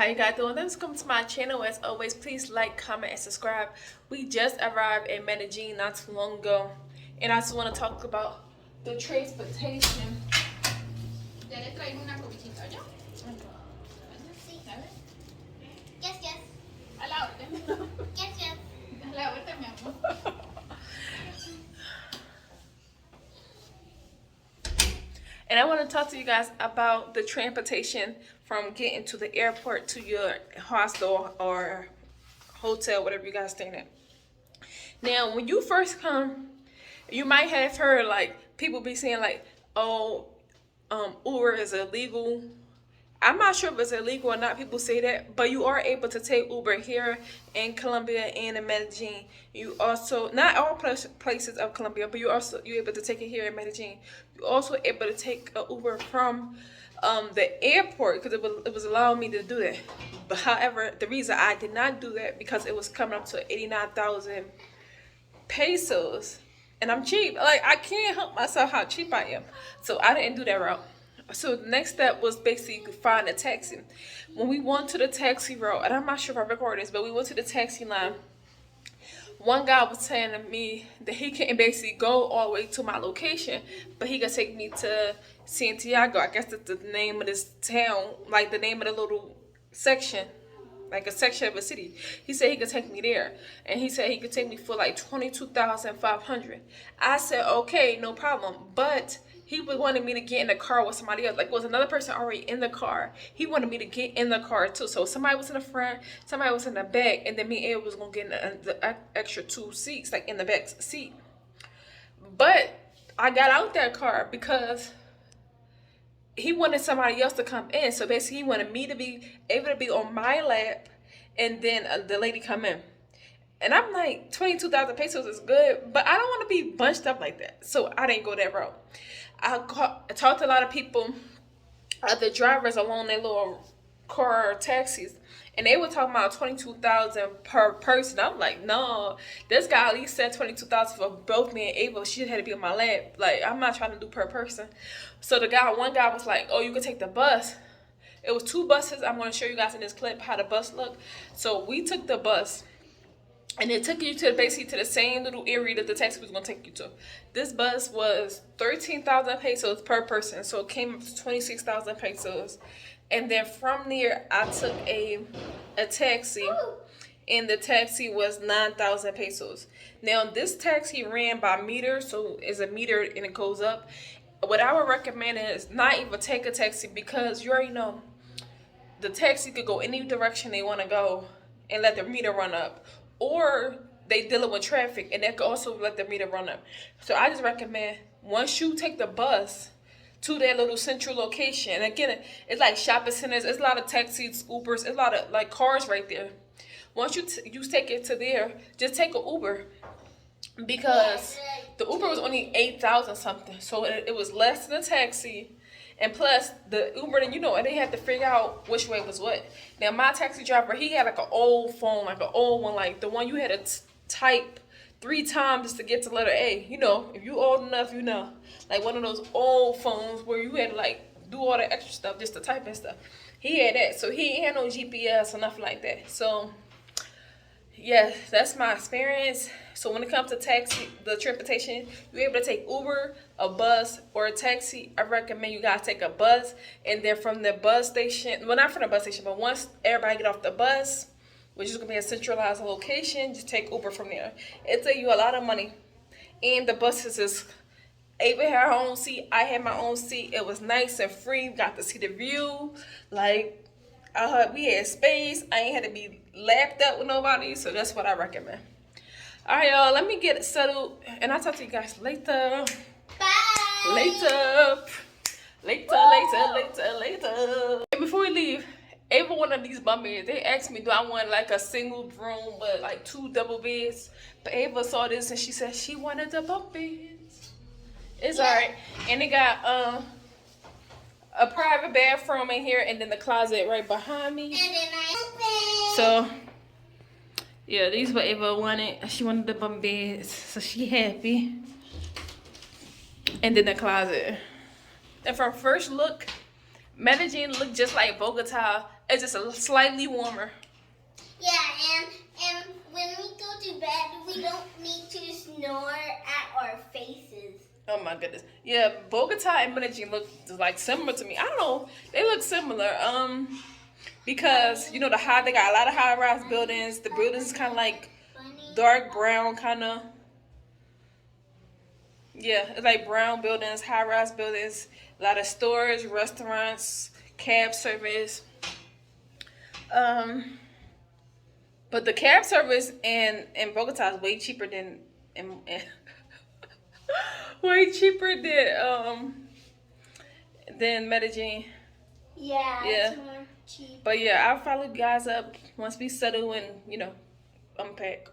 How you guys doing? Welcome to my channel. As always, please like, comment, and subscribe. We just arrived in Medellin not too long ago, and I just want to talk about the transportation. Ya le traigo una cobijita, ¿yo? Sí. Yes, yes. A la orden. Yes, yes. A la orden, mi amor. And I want to talk to you guys about the transportation from getting to the airport to your hostel or hotel, whatever you guys staying at. Now, when you first come, you might have heard like people be saying like, "Oh, Uber is illegal." I'm not sure if it's illegal or not. People say that, but you are able to take Uber here in Colombia and in Medellin. You also, not all places of Colombia, but you're able to take it here in Medellin. You're also able to take an Uber from the airport because it was allowing me to do that. But however, the reason I did not do that because it was coming up to 89,000 pesos, and I'm cheap. Like, I can't help myself how cheap I am, so I didn't do that route. So the next step was basically find a taxi. When we went to the taxi route, and I'm not sure if I recorded this, but we went to the taxi line. One guy was telling me that he couldn't basically go all the way to my location, but he could take me to Santiago. I guess that's the name of this town, like the name of the little section, like a section of a city. He said he could take me there, and he said he could take me for like 22,500. I said, okay, no problem, but he wanted me to get in the car with somebody else. Like, it was another person already in the car. He wanted me to get in the car too. So somebody was in the front, somebody was in the back, and then me and Ava was gonna get in the extra 2 seats, like in the back seat. But I got out that car because he wanted somebody else to come in. So basically, he wanted me to be able to be on my lap, and then the lady come in. And I'm like, 22,000 pesos is good, but I don't want to be bunched up like that. So I didn't go that route. I talked to a lot of people, other drivers along their little car taxis, and they were talking about 22,000 per person. I'm like, no, this guy at least said 22,000 for both me and Ava. She had to be on my lap. Like, I'm not trying to do per person. So one guy was like, oh, you can take the bus. It was 2 buses. I'm going to show you guys in this clip how the bus looked. So we took the bus. And it took you to basically to the same little area that the taxi was gonna take you to. This bus was 13,000 pesos per person, so it came up to 26,000 pesos. And then from there, I took a taxi, and the taxi was 9,000 pesos. Now this taxi ran by meter, so it's a meter and it goes up. What I would recommend is not even take a taxi because you already know the taxi could go any direction they want to go and let the meter run up. Or they dealing with traffic and that could also let the meter run up. So I just recommend once you take the bus to that little central location, and again, it's like shopping centers, it's a lot of taxis, Ubers, it's a lot of like cars right there. Once you take it to there, just take an Uber because the Uber was only 8,000 something, so it was less than a taxi. And plus, the Uber, and they had to figure out which way was what. Now, my taxi driver, he had like an old phone, like an old one, like the one you had to type 3 times just to get to letter A. If you old enough, like one of those old phones where you had to like do all the extra stuff just to type and stuff. He had that, so he ain't had no GPS or nothing like that. So, yeah, that's my experience. So when it comes to the transportation, you're able to take Uber, a bus, or a taxi. I recommend you guys take a bus, and then from the bus station, well, not from the bus station, but once everybody get off the bus, which is gonna be a centralized location, just take Uber from there. It'll take you a lot of money, and the buses is. Ava had her own seat. I had my own seat. It was nice and free. Got to see the view. Like, we had space. I ain't had to be lapped up with nobody, so that's what I recommend. All right, y'all, let me get settled, and I'll talk to you guys later. Bye. Later. And before we leave, Ava wanted these bunk beds. They asked me, do I want like a single room but like 2 double beds? But Ava saw this and she said she wanted the bunk beds. It's all right. And they got a private bathroom in here, and then the closet right behind me. And then I open. So, yeah, these what Ava wanted. She wanted the bunk beds, so she happy. And then the closet. And from first look, Medellin looked just like Bogota It's just a slightly warmer. Yeah, and when we go to bed, we don't need to snore at our faces. Oh my goodness. Yeah, Bogota and Medellin look like similar to me. I don't know. They look similar. Because you know they got a lot of high-rise buildings. The buildings is kind of like dark brown, kind of. Yeah, it's like brown buildings, high-rise buildings. A lot of stores, restaurants, cab service. But the cab service in Bogota is way cheaper than way cheaper than Medellin. Yeah, Yeah. it's more cheap. But yeah, I'll follow you guys up once we settle and unpack.